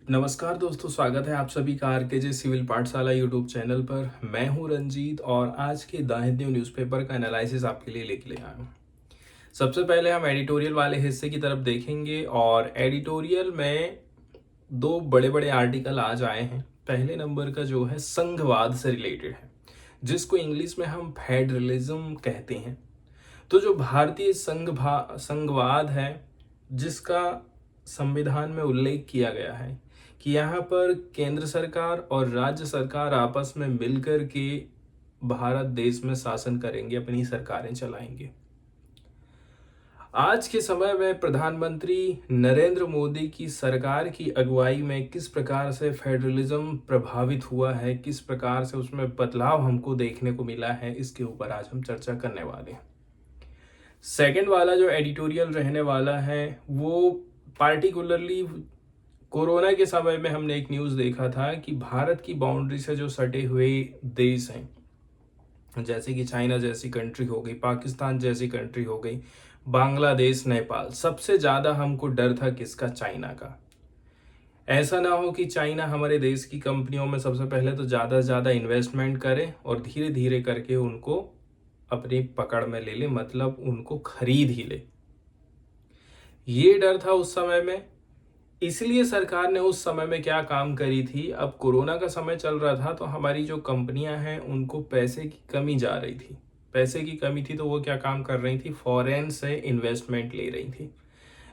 नमस्कार दोस्तों, स्वागत है आप सभी का आरकेजे सिविल पाठशाला यूट्यूब चैनल पर। मैं हूं रंजीत और आज के द हिंदू न्यूज़पेपर का एनालिसिस आपके लिए लेके आया हूं। सबसे पहले हम एडिटोरियल वाले हिस्से की तरफ देखेंगे और एडिटोरियल में दो बड़े बड़े आर्टिकल आज आए हैं। पहले नंबर का जो है संघवाद से रिलेटेड है, जिसको इंग्लिश में हम फेडरलिज्म कहते हैं। तो जो भारतीय संघवाद है, जिसका संविधान में उल्लेख किया गया है कि यहाँ पर केंद्र सरकार और राज्य सरकार आपस में मिलकर के भारत देश में शासन करेंगे, अपनी सरकारें चलाएंगे। आज के समय में प्रधानमंत्री नरेंद्र मोदी की सरकार की अगुवाई में किस प्रकार से फेडरलिज्म प्रभावित हुआ है, किस प्रकार से उसमें बदलाव हमको देखने को मिला है, इसके ऊपर आज हम चर्चा करने वाले हैं। सेकंड वाला जो एडिटोरियल रहने वाला है वो पार्टिकुलरली कोरोना के समय में हमने एक न्यूज़ देखा था कि भारत की बाउंड्री से जो सटे हुए देश हैं, जैसे कि चाइना जैसी कंट्री हो गई, पाकिस्तान जैसी कंट्री हो गई, बांग्लादेश, नेपाल, सबसे ज़्यादा हमको डर था किसका? चाइना का। ऐसा ना हो कि चाइना हमारे देश की कंपनियों में सबसे पहले तो ज़्यादा से ज़्यादा इन्वेस्टमेंट करे और धीरे धीरे करके उनको अपनी पकड़ में ले ले, मतलब उनको खरीद ही ले। ये डर था उस समय में। इसलिए सरकार ने उस समय में क्या काम करी थी, अब कोरोना का समय चल रहा था तो हमारी जो कंपनियां हैं उनको पैसे की कमी जा रही थी। पैसे की कमी थी तो वो क्या काम कर रही थी, फॉरेन से इन्वेस्टमेंट ले रही थी।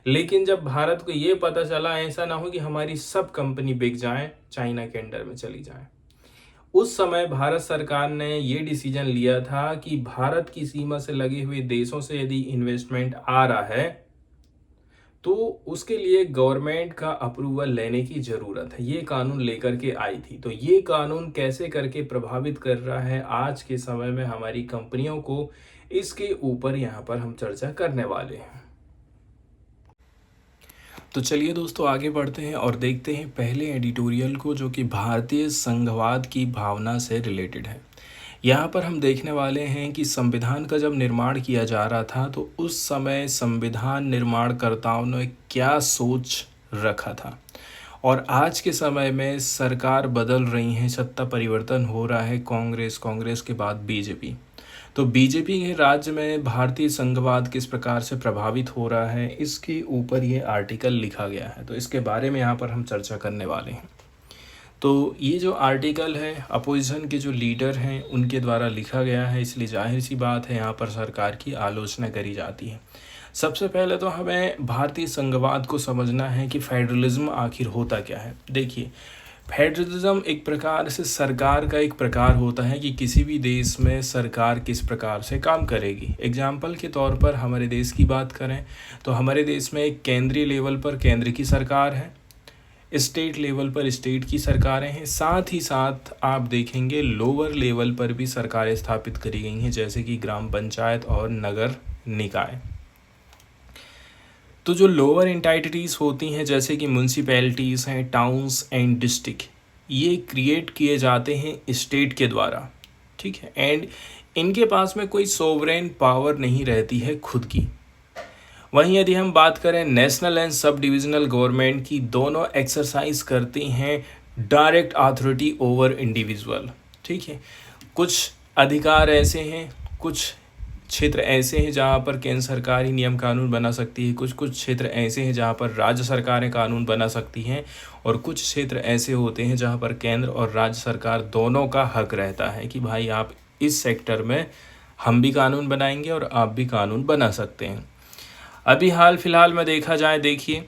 लेकिन जब भारत को ये पता चला ऐसा ना हो कि हमारी सब कंपनी बिक जाए, चाइना के अंडर में चली जाए, उस समय भारत सरकार ने ये डिसीजन लिया था कि भारत की सीमा से लगे हुए देशों से यदि इन्वेस्टमेंट आ रहा है तो उसके लिए गवर्नमेंट का अप्रूवल लेने की ज़रूरत है। ये कानून लेकर के आई थी। तो ये कानून कैसे करके प्रभावित कर रहा है आज के समय में हमारी कंपनियों को, इसके ऊपर यहाँ पर हम चर्चा करने वाले हैं। तो चलिए दोस्तों, आगे बढ़ते हैं और देखते हैं पहले एडिटोरियल को, जो कि भारतीय संघवाद की भावना से रिलेटेड है। यहाँ पर हम देखने वाले हैं कि संविधान का जब निर्माण किया जा रहा था तो उस समय संविधान निर्माणकर्ताओं ने क्या सोच रखा था, और आज के समय में सरकार बदल रही है, सत्ता परिवर्तन हो रहा है, कांग्रेस के बाद बीजेपी। तो बीजेपी के राज्य में भारतीय संघवाद किस प्रकार से प्रभावित हो रहा है, इसके ऊपर ये आर्टिकल लिखा गया है। तो इसके बारे में यहाँ पर हम चर्चा करने वाले हैं। तो ये जो आर्टिकल है अपोजिशन के जो लीडर हैं उनके द्वारा लिखा गया है, इसलिए जाहिर सी बात है यहाँ पर सरकार की आलोचना करी जाती है। सबसे पहले तो हमें भारतीय संघवाद को समझना है कि फेडरलिज्म आखिर होता क्या है। देखिए, फेडरलिज्म एक प्रकार से सरकार का एक प्रकार होता है कि किसी भी देश में सरकार किस प्रकार से काम करेगी। एग्जाम्पल के तौर पर हमारे देश की बात करें तो हमारे देश में एक केंद्रीय लेवल पर केंद्र की सरकार है, स्टेट लेवल पर स्टेट की सरकारें हैं, साथ ही साथ आप देखेंगे लोअर लेवल पर भी सरकारें स्थापित करी गई हैं, जैसे कि ग्राम पंचायत और नगर निकाय। तो जो लोअर एंटाइटीज़ होती हैं जैसे कि म्यूनसिपैलिटीज़ हैं, टाउन्स एंड डिस्ट्रिक्ट, ये क्रिएट किए जाते हैं स्टेट के द्वारा, ठीक है। एंड इनके पास में कोई सोवरेन पावर नहीं रहती है खुद की। वहीं यदि हम बात करें national and sub divisional government की, दोनों एक्सरसाइज करती हैं डायरेक्ट अथॉरिटी ओवर इंडिविजुअल, ठीक है। कुछ अधिकार ऐसे हैं, कुछ क्षेत्र ऐसे हैं जहाँ पर केंद्र सरकार ही नियम कानून बना सकती है, कुछ क्षेत्र ऐसे हैं जहाँ पर राज्य सरकारें कानून बना सकती हैं, और कुछ क्षेत्र ऐसे होते हैं जहाँ पर केंद्र और राज्य सरकार दोनों का हक रहता है कि भाई आप इस सेक्टर में हम भी कानून बनाएंगे और आप भी कानून बना सकते हैं। अभी हाल फिलहाल में देखा जाए, देखिए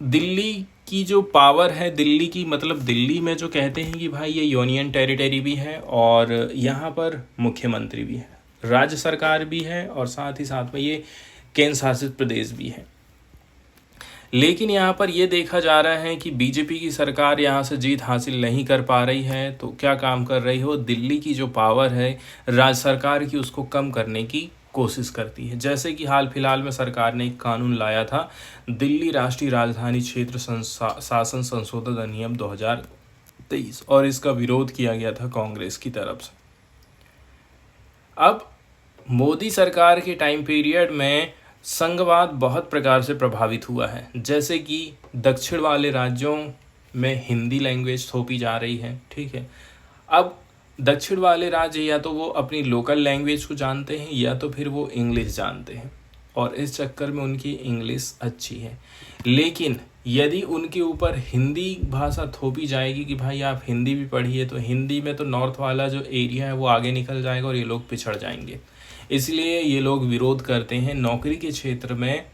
दिल्ली की जो पावर है, दिल्ली की मतलब दिल्ली में जो कहते हैं कि भाई ये यूनियन टेरिटरी भी है और यहाँ पर मुख्यमंत्री भी है, राज्य सरकार भी है और साथ ही साथ में ये केंद्र शासित प्रदेश भी है। लेकिन यहाँ पर ये देखा जा रहा है कि बीजेपी की सरकार यहाँ से जीत हासिल नहीं कर पा रही है, तो क्या काम कर रही हो, दिल्ली की जो पावर है राज्य सरकार की उसको कम करने की कोशिश करती है। जैसे कि हाल फिलहाल में सरकार ने एक कानून लाया था, दिल्ली राष्ट्रीय राजधानी क्षेत्र शासन संशोधन अधिनियम 2023, और इसका विरोध किया गया था कांग्रेस की तरफ से। अब मोदी सरकार के टाइम पीरियड में संघवाद बहुत प्रकार से प्रभावित हुआ है, जैसे कि दक्षिण वाले राज्यों में हिंदी लैंग्वेज थोपी जा रही है। ठीक है, अब दक्षिण वाले राज्य या तो वो अपनी लोकल लैंग्वेज को जानते हैं या तो फिर वो इंग्लिश जानते हैं, और इस चक्कर में उनकी इंग्लिश अच्छी है। लेकिन यदि उनके ऊपर हिंदी भाषा थोपी जाएगी कि भाई आप हिंदी भी पढ़िए, तो हिंदी में तो नॉर्थ वाला जो एरिया है वो आगे निकल जाएगा और ये लोग पिछड़ जाएंगे। इसलिए ये लोग विरोध करते हैं। नौकरी के क्षेत्र में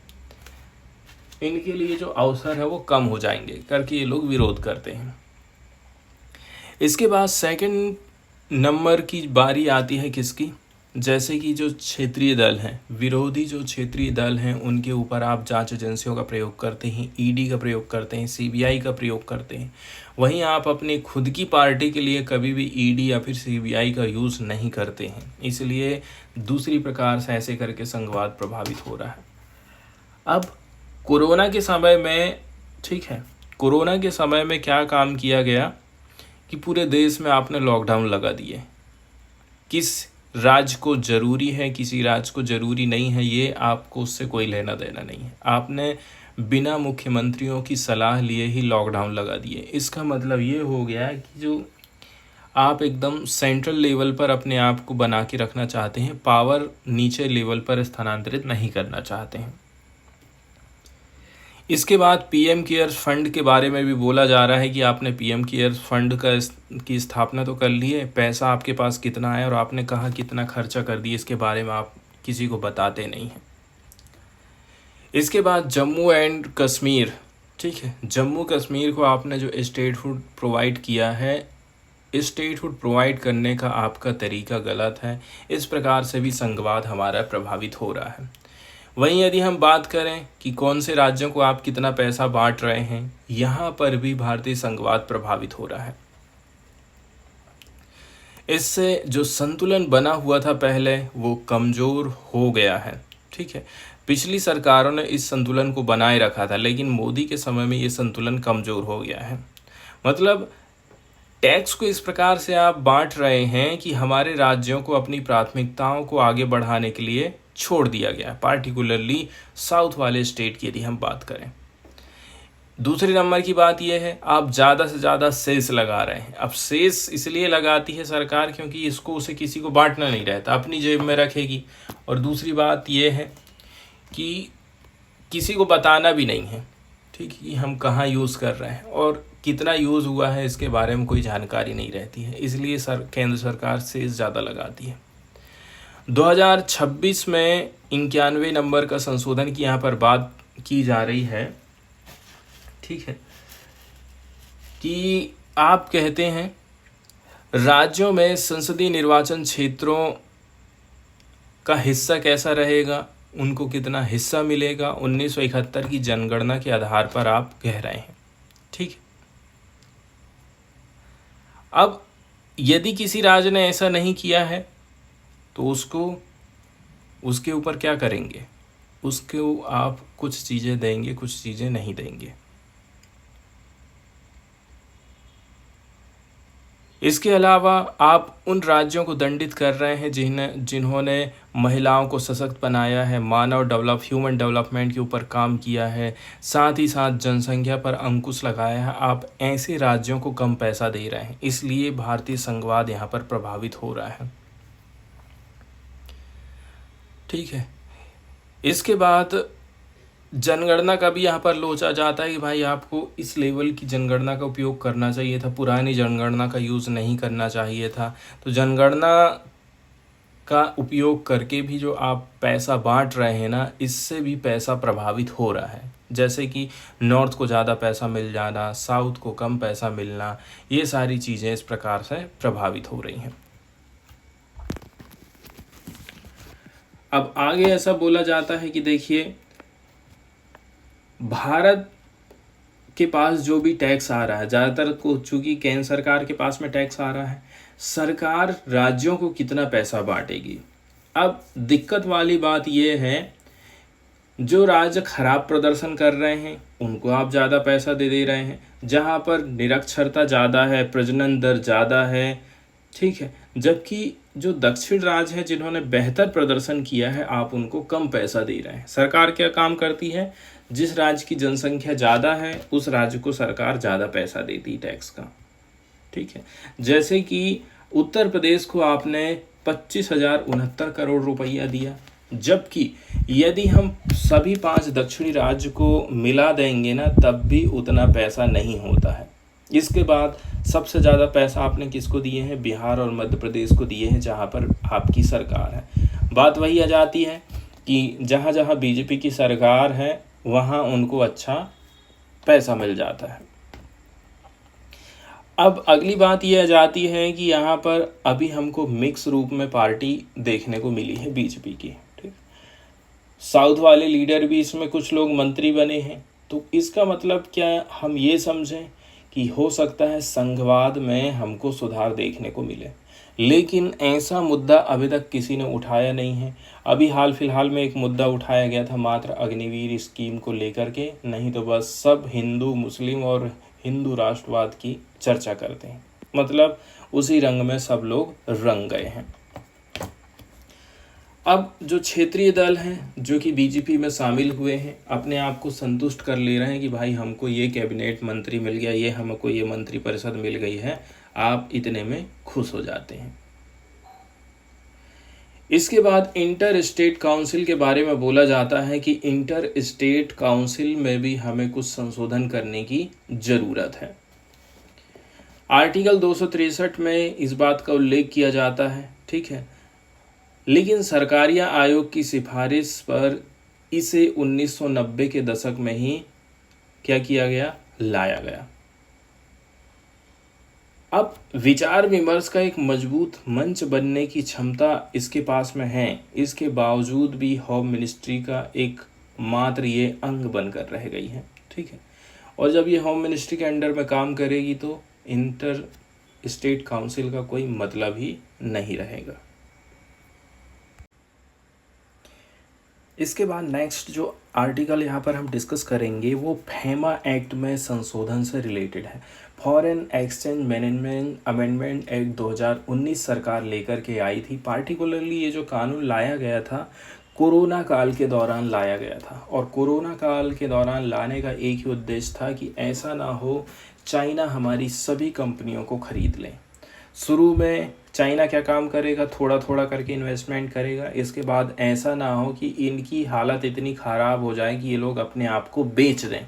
इनके लिए जो अवसर है वो कम हो जाएंगे करके ये लोग विरोध करते हैं। इसके बाद सेकंड नंबर की बारी आती है किसकी, जैसे कि जो क्षेत्रीय दल हैं, विरोधी जो क्षेत्रीय दल हैं, उनके ऊपर आप जांच एजेंसियों का प्रयोग करते हैं, ईडी का प्रयोग करते हैं, सीबीआई का प्रयोग करते हैं। वहीं आप अपनी खुद की पार्टी के लिए कभी भी ईडी या फिर सीबीआई का यूज़ नहीं करते हैं। इसलिए दूसरी प्रकार से ऐसे करके संघवाद प्रभावित हो रहा है। अब कोरोना के समय में, ठीक है, कोरोना के समय में क्या काम किया गया कि पूरे देश में आपने लॉकडाउन लगा दिए। किस राज्य को ज़रूरी है, किसी राज्य को ज़रूरी नहीं है, ये आपको उससे कोई लेना देना नहीं है। आपने बिना मुख्यमंत्रियों की सलाह लिए ही लॉकडाउन लगा दिए। इसका मतलब ये हो गया कि जो आप एकदम सेंट्रल लेवल पर अपने आप को बना के रखना चाहते हैं, पावर नीचे लेवल पर स्थानांतरित नहीं करना चाहते हैं। इसके बाद पीएम केयर्स फंड के बारे में भी बोला जा रहा है कि आपने पीएम केयर्स फंड की स्थापना तो कर ली है, पैसा आपके पास कितना है और आपने कहाँ कितना खर्चा कर दिया, इसके बारे में आप किसी को बताते नहीं हैं। इसके बाद जम्मू एंड कश्मीर, ठीक है, जम्मू कश्मीर को आपने जो स्टेटहुड प्रोवाइड किया है, स्टेटहुड प्रोवाइड करने का आपका तरीका गलत है। इस प्रकार से भी संघवाद हमारा प्रभावित हो रहा है। वहीं यदि हम बात करें कि कौन से राज्यों को आप कितना पैसा बांट रहे हैं, यहाँ पर भी भारतीय संघवाद प्रभावित हो रहा है। इससे जो संतुलन बना हुआ था पहले, वो कमज़ोर हो गया है। ठीक है, पिछली सरकारों ने इस संतुलन को बनाए रखा था, लेकिन मोदी के समय में ये संतुलन कमज़ोर हो गया है। मतलब टैक्स को इस प्रकार से आप बांट रहे हैं कि हमारे राज्यों को अपनी प्राथमिकताओं को आगे बढ़ाने के लिए छोड़ दिया गया, पार्टिकुलरली साउथ वाले स्टेट की यदि हम बात करें। दूसरे नंबर की बात यह है, आप ज़्यादा से ज़्यादा सेस लगा रहे हैं। अब सेस इसलिए लगाती है सरकार क्योंकि इसको उसे किसी को बांटना नहीं रहता, अपनी जेब में रखेगी। और दूसरी बात यह है कि किसी को बताना भी नहीं है, ठीक है, कि हम कहाँ यूज़ कर रहे हैं और कितना यूज़ हुआ है, इसके बारे में कोई जानकारी नहीं रहती है। इसलिए केंद्र सरकार सेस ज़्यादा लगाती है। 2026 में 91 नंबर का संशोधन की यहाँ पर बात की जा रही है, ठीक है, कि आप कहते हैं राज्यों में संसदीय निर्वाचन क्षेत्रों का हिस्सा कैसा रहेगा, उनको कितना हिस्सा मिलेगा, 1971 की जनगणना के आधार पर आप कह रहे हैं। ठीक है, अब यदि किसी राज्य ने ऐसा नहीं किया है तो उसके ऊपर क्या करेंगे, उसको आप कुछ चीज़ें देंगे, कुछ चीज़ें नहीं देंगे। इसके अलावा आप उन राज्यों को दंडित कर रहे हैं जिन्होंने महिलाओं को सशक्त बनाया है, ह्यूमन डेवलपमेंट के ऊपर काम किया है, साथ ही साथ जनसंख्या पर अंकुश लगाया है। आप ऐसे राज्यों को कम पैसा दे रहे हैं, इसलिए भारतीय संघवाद यहाँ पर प्रभावित हो रहा है। ठीक है, इसके बाद जनगणना का भी यहाँ पर लोचा जाता है कि भाई आपको इस लेवल की जनगणना का उपयोग करना चाहिए था, पुरानी जनगणना का यूज़ नहीं करना चाहिए था। तो जनगणना का उपयोग करके भी जो आप पैसा बांट रहे हैं ना, इससे भी पैसा प्रभावित हो रहा है। जैसे कि नॉर्थ को ज़्यादा पैसा मिल जाना, साउथ को कम पैसा मिलना, ये सारी चीज़ें इस प्रकार से प्रभावित हो रही हैं। अब आगे ऐसा बोला जाता है कि देखिए, भारत के पास जो भी टैक्स आ रहा है, ज़्यादातर को चूँकि केंद्र सरकार के पास में टैक्स आ रहा है, सरकार राज्यों को कितना पैसा बांटेगी। अब दिक्कत वाली बात यह है, जो राज्य खराब प्रदर्शन कर रहे हैं उनको आप ज़्यादा पैसा दे रहे हैं, जहाँ पर निरक्षरता ज़्यादा है, प्रजनन दर ज़्यादा है, ठीक है, जबकि जो दक्षिण राज्य है जिन्होंने बेहतर प्रदर्शन किया है, आप उनको कम पैसा दे रहे हैं। सरकार क्या काम करती है, जिस राज्य की जनसंख्या ज़्यादा है उस राज्य को सरकार ज़्यादा पैसा देती टैक्स का। ठीक है, जैसे कि उत्तर प्रदेश को आपने 25,069 करोड़ रुपया दिया, जबकि यदि हम सभी 5 दक्षिणी राज्य को मिला देंगे ना तब भी उतना पैसा नहीं होता है। इसके बाद सबसे ज़्यादा पैसा आपने किसको दिए हैं, बिहार और मध्य प्रदेश को दिए हैं, जहाँ पर आपकी सरकार है। बात वही आ जाती है कि जहाँ जहाँ बीजेपी की सरकार है वहाँ उनको अच्छा पैसा मिल जाता है। अब अगली बात यह आ जाती है कि यहाँ पर अभी हमको मिक्स रूप में पार्टी देखने को मिली है बीजेपी की। ठीक, साउथ वाले लीडर भी इसमें कुछ लोग मंत्री बने हैं, तो इसका मतलब क्या हम ये समझें कि हो सकता है संघवाद में हमको सुधार देखने को मिले, लेकिन ऐसा मुद्दा अभी तक किसी ने उठाया नहीं है। अभी हाल फिलहाल में एक मुद्दा उठाया गया था मात्र अग्निवीर स्कीम को लेकर के, नहीं तो बस सब हिंदू मुस्लिम और हिंदू राष्ट्रवाद की चर्चा करते हैं, मतलब उसी रंग में सब लोग रंग गए हैं। अब जो क्षेत्रीय दल हैं जो कि बीजेपी में शामिल हुए हैं, अपने आप को संतुष्ट कर ले रहे हैं कि भाई हमको ये कैबिनेट मंत्री मिल गया, ये हमको ये मंत्री परिषद मिल गई है, आप इतने में खुश हो जाते हैं। इसके बाद इंटर स्टेट काउंसिल के बारे में बोला जाता है कि इंटर स्टेट काउंसिल में भी हमें कुछ संशोधन करने की ज़रूरत है। आर्टिकल 263 में इस बात का उल्लेख किया जाता है, ठीक है, लेकिन सरकारिया आयोग की सिफारिश पर इसे 1990 के दशक में ही क्या किया गया, लाया गया। अब विचार विमर्श का एक मजबूत मंच बनने की क्षमता इसके पास में है, इसके बावजूद भी होम मिनिस्ट्री का एक मात्र ये अंग बनकर रह गई है। ठीक है, और जब ये होम मिनिस्ट्री के अंडर में काम करेगी तो इंटर स्टेट काउंसिल का कोई मतलब ही नहीं रहेगा। इसके बाद नेक्स्ट जो आर्टिकल यहाँ पर हम डिस्कस करेंगे वो फेमा एक्ट में संशोधन से रिलेटेड है। Foreign exchange management amendment act 2019 सरकार लेकर के आई थी। पार्टिकुलरली ये जो कानून लाया गया था कोरोना काल के दौरान लाया गया था, और कोरोना काल के दौरान लाने का एक ही उद्देश्य था कि ऐसा ना हो चाइना हमारी सभी कंपनियों को खरीद लें। शुरू में चाइना क्या काम करेगा, थोड़ा थोड़ा करके इन्वेस्टमेंट करेगा, इसके बाद ऐसा ना हो कि इनकी हालत इतनी ख़राब हो जाए कि ये लोग अपने आप को बेच दें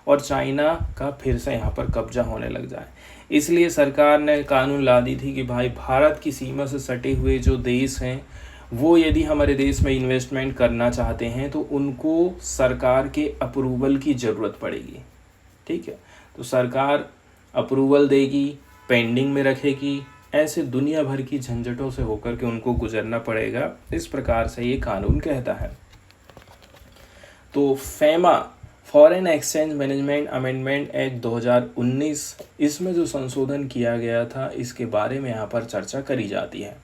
और चाइना का फिर से यहाँ पर कब्जा होने लग जाए। इसलिए सरकार ने कानून ला दी थी कि भाई भारत की सीमा से सटे हुए जो देश हैं वो यदि हमारे देश में इन्वेस्टमेंट करना चाहते हैं तो उनको सरकार के अप्रूवल की ज़रूरत पड़ेगी। ठीक है, तो सरकार अप्रूवल देगी, पेंडिंग में रखेगी, ऐसे दुनिया भर की झंझटों से होकर के उनको गुजरना पड़ेगा। इस प्रकार से ये कानून कहता है। तो FEMA foreign exchange management amendment act 2019 इसमें जो संशोधन किया गया था इसके बारे में यहाँ पर चर्चा करी जाती है।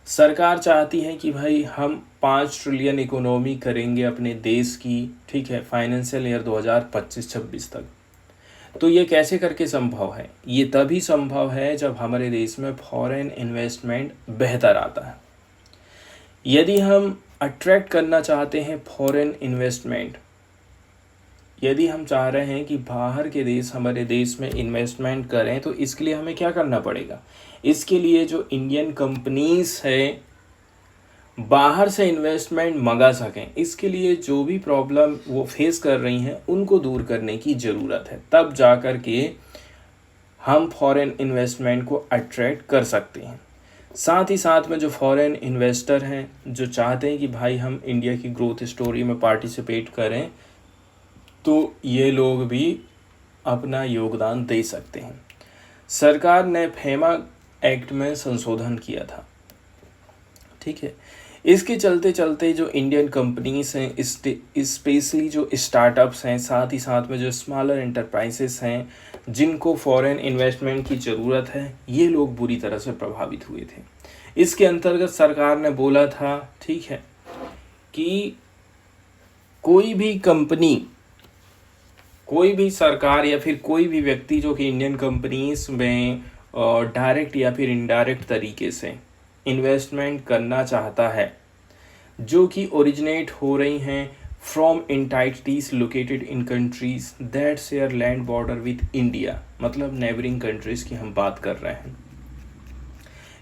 सरकार चाहती है कि भाई हम 5 ट्रिलियन इकोनॉमी करेंगे अपने देश की, ठीक है, फाइनेंशियल ईयर 2025-26 तक। तो ये कैसे करके संभव है, ये तभी संभव है जब हमारे देश में फॉरेन इन्वेस्टमेंट बेहतर आता है। यदि हम अट्रैक्ट करना चाहते हैं फॉरेन इन्वेस्टमेंट, यदि हम चाह रहे हैं कि बाहर के देश हमारे देश में इन्वेस्टमेंट करें, तो इसके लिए हमें क्या करना पड़ेगा, इसके लिए जो इंडियन कंपनीज है बाहर से इन्वेस्टमेंट मंगा सकें, इसके लिए जो भी प्रॉब्लम वो फेस कर रही हैं उनको दूर करने की ज़रूरत है। तब जा कर के हम फॉरेन इन्वेस्टमेंट को अट्रैक्ट कर सकते हैं। साथ ही साथ में जो फॉरेन इन्वेस्टर हैं जो चाहते हैं कि भाई हम इंडिया की ग्रोथ स्टोरी में पार्टिसिपेट करें, तो ये लोग भी अपना योगदान दे सकते हैं। सरकार ने फेमा एक्ट में संशोधन किया था, ठीक है। इसके चलते चलते जो इंडियन कंपनीज हैं, स्पेशली जो स्टार्टअप्स हैं, साथ ही साथ में जो स्मॉलर एंटरप्राइजेस हैं जिनको फॉरेन इन्वेस्टमेंट की ज़रूरत है, ये लोग बुरी तरह से प्रभावित हुए थे। इसके अंतर्गत सरकार ने बोला था, ठीक है, कि कोई भी कंपनी, कोई भी सरकार या फिर कोई भी व्यक्ति जो कि इंडियन कंपनीज में डायरेक्ट या फिर इनडायरेक्ट तरीके से इन्वेस्टमेंट करना चाहता है, जो कि ओरिजिनेट हो रही हैं from entities located in countries that share land border with India, मतलब नेबरिंग कंट्रीज की हम बात कर रहे हैं,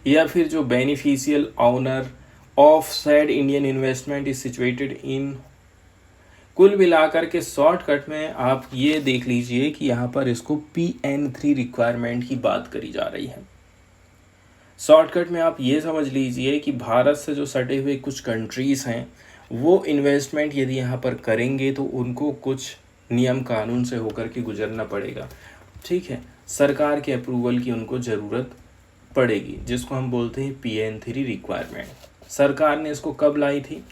या फिर जो beneficial owner of sad Indian investment is situated in. कुल मिलाकर के शॉर्टकट में आप ये देख लीजिए कि यहाँ पर इसको PN3 रिक्वायरमेंट की बात करी जा रही है। शॉर्टकट में आप ये समझ लीजिए कि भारत से जो सटे हुए कुछ कंट्रीज़ हैं वो इन्वेस्टमेंट यदि यहाँ पर करेंगे तो उनको कुछ नियम कानून से होकर के गुजरना पड़ेगा, ठीक है। सरकार के अप्रूवल की उनको ज़रूरत पड़ेगी, जिसको हम बोलते हैं PN3 रिक्वायरमेंट। सरकार ने इसको कब लाई थी?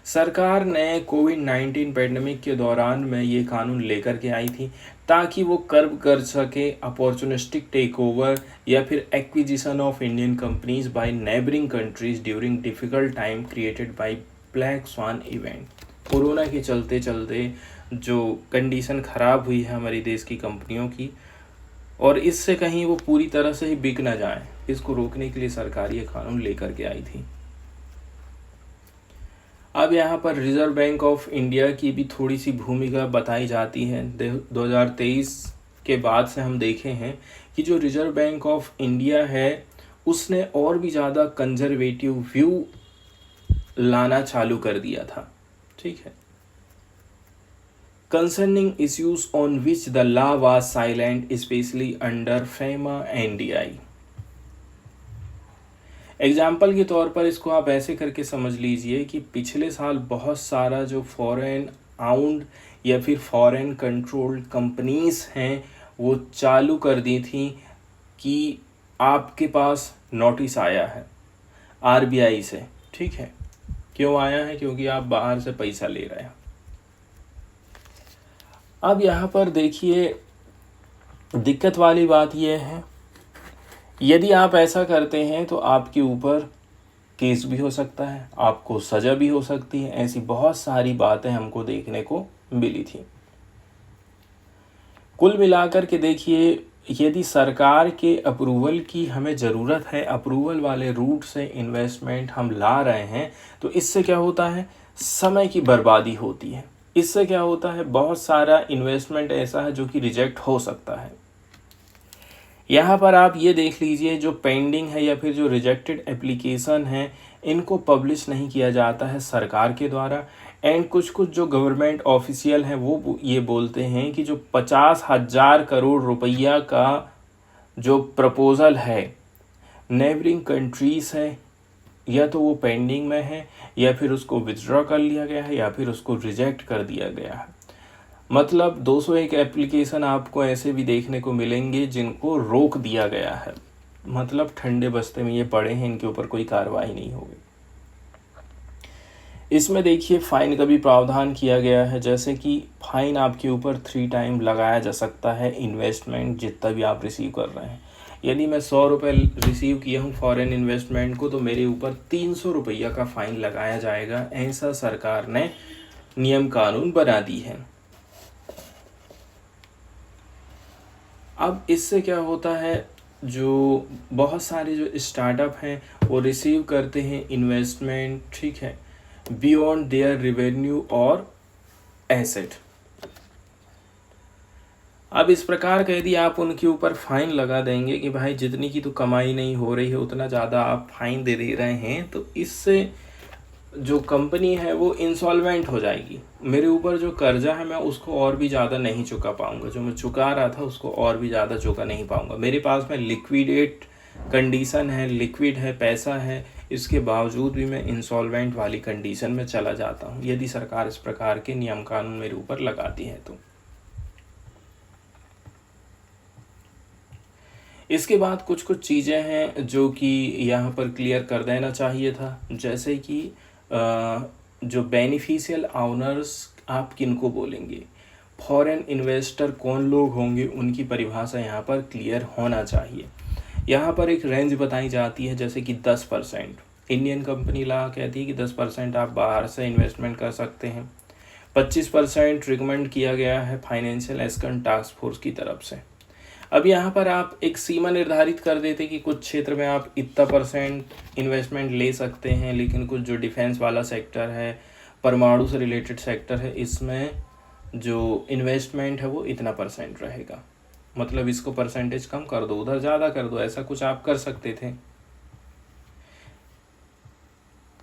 सरकार ने कोविड-19 पैंडेमिक के दौरान में ये कानून लेकर के आई थी ताकि वो कर्ब कर सके अपॉर्चुनिस्टिक टेक ओवर या फिर acquisition of Indian companies by neighbouring countries during difficult time created by black swan event. Corona के चलते चलते जो कंडीशन ख़राब हुई है हमारी देश की कंपनियों की, और इससे कहीं वो पूरी तरह से ही बिक ना जाए, इसको रोकने के लिए सरकार ये कानून लेकर के आई थी। अब यहाँ पर रिजर्व बैंक ऑफ इंडिया की भी थोड़ी सी भूमिका बताई जाती है। 2023 के बाद से हम देखे हैं कि जो रिजर्व बैंक ऑफ इंडिया है उसने और भी ज़्यादा कंजर्वेटिव व्यू लाना चालू कर दिया था, ठीक है, concerning issues on which the law was silent specially under FEMA NDI। Example के तौर पर इसको आप ऐसे करके समझ लीजिए कि पिछले साल बहुत सारा जो फॉरेन आउंड या फिर फॉरेन कंट्रोल्ड कंपनीज हैं वो चालू कर दी थी कि आपके पास नोटिस आया है RBI से, ठीक है। क्यों आया है? क्योंकि आप बाहर से पैसा ले रहे हैं। अब यहाँ पर देखिए दिक्कत वाली बात यह है, यदि आप ऐसा करते हैं तो आपके ऊपर केस भी हो सकता है, आपको सज़ा भी हो सकती है। ऐसी बहुत सारी बातें हमको देखने को मिली थी। कुल मिलाकर के देखिए, यदि सरकार के अप्रूवल की हमें ज़रूरत है, अप्रूवल वाले रूट से इन्वेस्टमेंट हम ला रहे हैं, तो इससे क्या होता है? समय की बर्बादी होती है। इससे क्या होता है? बहुत सारा इन्वेस्टमेंट ऐसा है जो कि रिजेक्ट हो सकता है। यहाँ पर आप ये देख लीजिए, जो पेंडिंग है या फिर जो रिजेक्टेड एप्लीकेशन है इनको पब्लिश नहीं किया जाता है सरकार के द्वारा। एंड कुछ जो गवर्नमेंट ऑफिशियल हैं वो ये बोलते हैं कि जो 50,000 करोड़ रुपया का जो प्रपोज़ल है नेबरिंग कंट्रीज़ है, या तो वो पेंडिंग में है या फिर उसको विथड्रॉ कर लिया गया है या फिर उसको रिजेक्ट कर दिया गया है। मतलब 201 एप्लीकेशन आपको ऐसे भी देखने को मिलेंगे जिनको रोक दिया गया है, मतलब ठंडे बस्ते में ये पड़े हैं, इनके ऊपर कोई कार्रवाई नहीं होगी। इसमें देखिए फ़ाइन का भी प्रावधान किया गया है, जैसे कि फ़ाइन आपके ऊपर 3 टाइम लगाया जा सकता है इन्वेस्टमेंट जितना भी आप रिसीव कर रहे हैं। यदि मैं 100 रुपये रिसीव किया हूँ फॉरेन इन्वेस्टमेंट को, तो मेरे ऊपर 300 रुपया का फ़ाइन लगाया जाएगा। ऐसा सरकार ने नियम कानून बना दी है। अब इससे क्या होता है, जो बहुत सारे जो स्टार्टअप हैं वो रिसीव करते हैं इन्वेस्टमेंट, ठीक है, बियॉन्ड देयर रेवेन्यू और एसेट। अब इस प्रकार का यदि आप उनके ऊपर फाइन लगा देंगे कि भाई जितनी की तो कमाई नहीं हो रही है उतना ज़्यादा आप फाइन दे रहे हैं, तो इससे जो कंपनी है वो इंसॉल्वेंट हो जाएगी। मेरे ऊपर जो कर्जा है मैं उसको और भी ज़्यादा नहीं चुका पाऊँगा, जो मैं चुका रहा था उसको और भी ज़्यादा चुका नहीं पाऊँगा। मेरे पास में लिक्विडेट कंडीशन है, लिक्विड है, पैसा है, इसके बावजूद भी मैं इंसॉल्वेंट वाली कंडीशन में चला जाता हूँ यदि सरकार इस प्रकार के नियम कानून मेरे ऊपर लगाती है तो। इसके बाद कुछ चीज़ें हैं जो कि यहाँ पर क्लियर कर देना चाहिए था, जैसे कि जो बेनिफिशियल ओनर्स आप किनको बोलेंगे, फॉरेन इन्वेस्टर कौन लोग होंगे, उनकी परिभाषा यहाँ पर क्लियर होना चाहिए। यहाँ पर एक रेंज बताई जाती है, जैसे कि 10%। इंडियन कंपनी लॉ कहती है कि 10% आप बाहर से इन्वेस्टमेंट कर सकते हैं। 25% रिकमेंड किया गया है फाइनेंशियल एस्कन टास्क फोर्स की तरफ से। अब यहाँ पर आप एक सीमा निर्धारित कर देते कि कुछ क्षेत्र में आप इतना परसेंट इन्वेस्टमेंट ले सकते हैं, लेकिन कुछ जो डिफेंस वाला सेक्टर है, परमाणु से रिलेटेड सेक्टर है, इसमें जो इन्वेस्टमेंट है वो इतना परसेंट रहेगा, मतलब इसको परसेंटेज कम कर दो, उधर ज़्यादा कर दो, ऐसा कुछ आप कर सकते थे।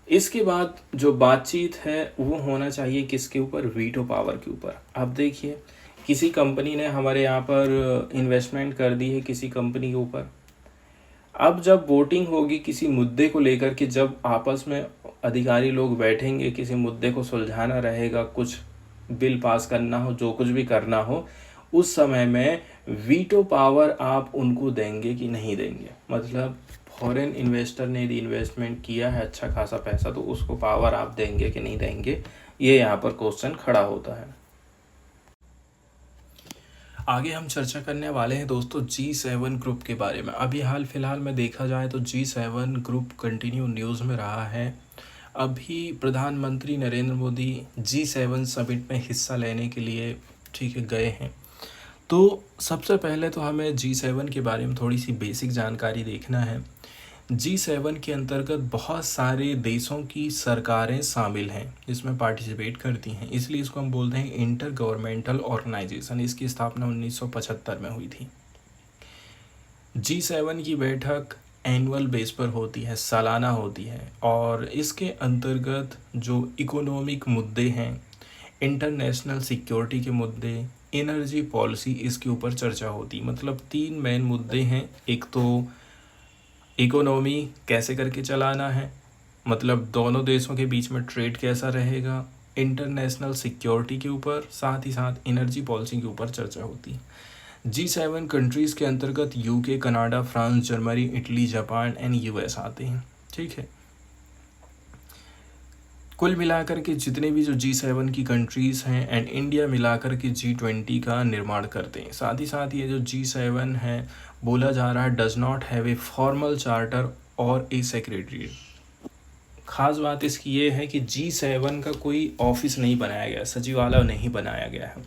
इसके बाद जो बातचीत है वो होना चाहिए किसके ऊपर, वीटो पावर के ऊपर। अब देखिए किसी कंपनी ने हमारे यहाँ पर इन्वेस्टमेंट कर दी है किसी कंपनी के ऊपर, अब जब वोटिंग होगी किसी मुद्दे को लेकर के, जब आपस में अधिकारी लोग बैठेंगे, किसी मुद्दे को सुलझाना रहेगा, कुछ बिल पास करना हो, जो कुछ भी करना हो, उस समय में वीटो पावर आप उनको देंगे कि नहीं देंगे। मतलब फॉरेन इन्वेस्टर ने यदि इन्वेस्टमेंट किया है अच्छा खासा पैसा, तो उसको पावर आप देंगे कि नहीं देंगे, ये यहाँ पर क्वेश्चन खड़ा होता है। आगे हम चर्चा करने वाले हैं दोस्तों G7 ग्रुप के बारे में। अभी हाल फिलहाल में देखा जाए तो G7 ग्रुप कंटिन्यू न्यूज़ में रहा है। अभी प्रधानमंत्री नरेंद्र मोदी G7 समिट में हिस्सा लेने के लिए ठीक है गए हैं। तो सबसे पहले तो हमें G7 के बारे में थोड़ी सी बेसिक जानकारी देखना है। G7 के अंतर्गत बहुत सारे देशों की सरकारें शामिल हैं, इसमें पार्टिसिपेट करती हैं, इसलिए इसको हम बोलते हैं इंटर गवर्नमेंटल ऑर्गेनाइजेशन। इसकी स्थापना 1975 में हुई थी। G7 की बैठक एनुअल बेस पर होती है, सालाना होती है, और इसके अंतर्गत जो इकोनॉमिक मुद्दे हैं, इंटरनेशनल सिक्योरिटी के मुद्दे, एनर्जी पॉलिसी, इसके ऊपर चर्चा होती। मतलब 3 मेन मुद्दे हैं। एक तो इकोनॉमी कैसे करके चलाना है, मतलब दोनों देशों के बीच में ट्रेड कैसा रहेगा, इंटरनेशनल सिक्योरिटी के ऊपर, साथ ही साथ एनर्जी पॉलिसी के ऊपर चर्चा होती है। G7 कंट्रीज़ के अंतर्गत UK, Canada, France, Germany, Italy, Japan and US आते हैं। ठीक है, कुल मिलाकर के जितने भी जो G7 की कंट्रीज़ हैं एंड इंडिया मिलाकर के G20 का निर्माण करते हैं। साथ ही साथ ये जो G7 है, बोला जा रहा है does not have a formal charter और ए सेक्रेटरी। खास बात इसकी ये है कि G7 का कोई ऑफिस नहीं बनाया गया, सचिवालय नहीं बनाया गया है।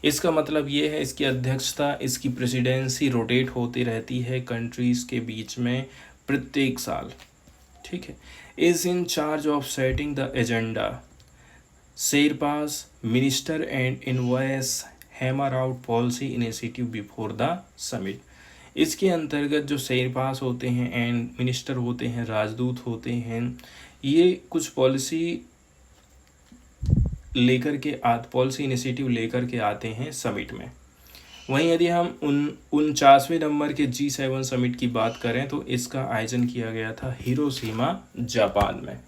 इसका मतलब ये है इसकी अध्यक्षता, इसकी प्रेसिडेंसी रोटेट होती रहती है कंट्रीज़ के बीच में प्रत्येक साल। ठीक है, is in charge of setting the agenda, sherpas minister and invoice hammer out policy initiative before the summit. इसके अंतर्गत जो शेरपास होते हैं एंड मिनिस्टर होते हैं, राजदूत होते हैं, ये कुछ पॉलिसी लेकर के पॉलिसी इनिशिएटिव लेकर के आते हैं समिट में। वहीं यदि हम 49वें नंबर के G7 समिट की बात करें तो इसका आयोजन किया गया था हिरोशिमा, जापान में।